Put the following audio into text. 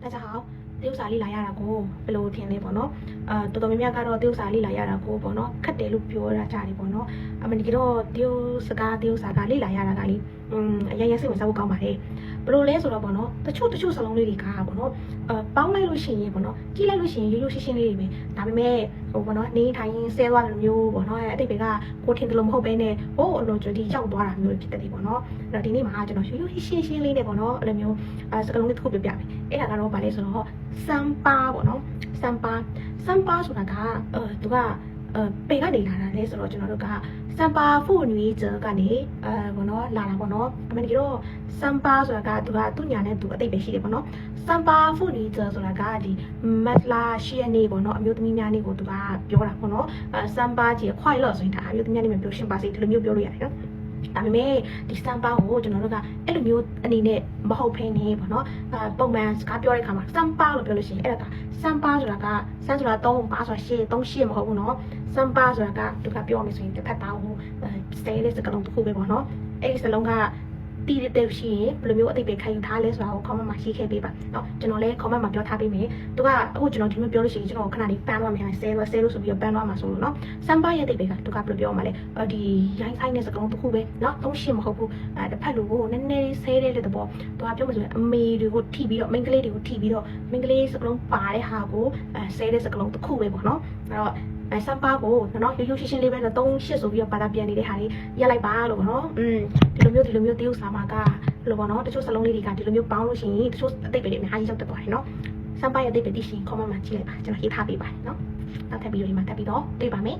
大家好，丢啥哩来呀？个，不露天的啵喏，多多များများကတော့丢啥哩来呀？個啵喏，ခက်တယ်လို့ပြောရကြတယ်啵喏。အမှန်တကယ်တော့丢စကား丢စာကလေးလာရတာကလေအရင်စိတ်ဝင်စားဖို့ကောင်းပါတယ်ဘယ်လိုလဲဆိုတော့ပေါ့နော်တချို့စလုံးလေးတွေကပေါ့နော်ပေါင်းလိုက်လို့ရှိရင်ပေါ့နော်ကြည့်လိုက်လို့ရှိရင်ရိုးရှင်းလေးတွေပဲဒါပေမဲ့ဟိုပေါ့နော်နေထိုင်ဆဲသွားတယ်မျိုးပေါ့နော်အတိတ်တွေကကိုထင်တယ်လို့မဟုတ်ဘဲနဲ့ဟိုအလိုကျွတ်ဒီရောက်သွားတာမျိုးဖြစ်တယ်ပေါ့နော်အဲ့တော့ဒီနေ့မှာကျွန်တော်ရိုးရှင်းလေးနဲ့ပေါ့နော်အဲ့လိုမျိုးစကလုံးလေးတစ်ခုပြပြမယ်အဲ့ဒါကတော့ဗာလဲဆိုတော့စမ်ပါပေါ့နော်စမ်ပါဆိုတာကသူကပေကနေလာတာလဲဆိုတော့ကျွန်တော်တို့ကစမ်ပါဖို့နွေးကြကနေဘောနော်လာတာပေါ့နော်အမှန်တကယ်တော့စမ်ပါဆိုတာကသူညာနဲ့သူအတိတ်ပဲရှိတယ်ပေါ့နော်စမ်ပါဖို့နွေးကြဆိုတာကဒီမက်လာရှိရနေပေါ့နော်အမျိုးသမီးများနေကိုသူကပြောတာပေါ့နော်စမ်ပါကြီးခွိုက်လို့ဆိုရင်ဒါအမျိုးသမီးများနေမပြောရှင်းပါစေဒီလိုမျိုးပြောလို့ရတယ်နော်ဒါပေမဲ့ဒီစမ်ပါကိုကျွန်တော်တို့ကအဲ့လိုမျိုးအနေနဲ့မဟုတ်ဖ ೇನೆ ပေါ့နော်ပုံမှန်စကားပြောတဲ့အခါမှာစမ်ပါလို့ပြောလို့ရှိရင်အဲ့ဒါကစမ်ပါဆိုတာကစမ်ဆိုတာ3ပါဆိုတာ8မဟုတ်ဘူးနော်စမ်ပါဆိုတာကသူကပြောမယ်ဆိုရင်တစ်ဖက်သားကိုစဲတဲ့စကားလုံးတစ်ခုပဲပေါ့နော်အဲ့ဒီစလုံးကတီးတဲ့ရှိရင်ဘယ်လိုမျိုးအသိပေးခံယူထားလဲဆိုတာကို comment မှာရေးခဲ့ပေးပါเนาะကျွန်တော်လည်း comment မှာပြောထားပေးမယ်သူကအခုကျွန်တော်ဒီလိုပြောလို့ရှိရင်ကျွန်တော်ခဏလေးပန်းသွားမယ်ဆဲလို့ဆိုပြီးတော့ပန်းသွားမှာဆိုလို့เนาะစမ်ပါရဲ့အသိပေးကသူကဘယ်လိုပြောမှာလဲဒီရိုင်းဆိုင်တဲ့စကားလုံးတစ်ခုပဲเนาะ3မဟုတ်ဘူးတစ်ဖက်လူကိုနည်းနည်းဆဲတဲ့တဲ့ပေါ့သူကပြောမှဆိုရင်အမေတွေကိုထိပြီးတော့မိန်းကလေးတွေကိုထိပြီးတော့မိန်းကလေးစကားလုံးပါတဲ့ဟာကိုဆဲတဲ့စကားလုံးတစ်ခုပဲပေါ့เนาะအဲ့တော့စမ်ပါကိုနော်ရိုးရှင်းလေးပဲ3-8ဆိုပြီးတော့ပါတာပြန်နေတဲ့ဟာလေးရက်လိုက်ပါလို့ပေါ့နော်ဒီလိုမျိုးတရုပ်စာမှာကလို့ပေါ့နော်တချို့စလုံးလေးတွေကဒီလိုမျိုးပေါင်းလို့ရှိရင်တချို့အသိပဲတွေအများကြီးရောက်တက်သွားတယ်နော်စမ်ပါရဲ့အသိပဲသိရှင် comment မှာကြည့်လိုက်ပါကျွန်တော်ရေးထားပေးပါတယ်နော်နောက်ထပ်ဗီဒီယိုဒီမှာတက်ပြီးတော့တွေ့ပါမယ်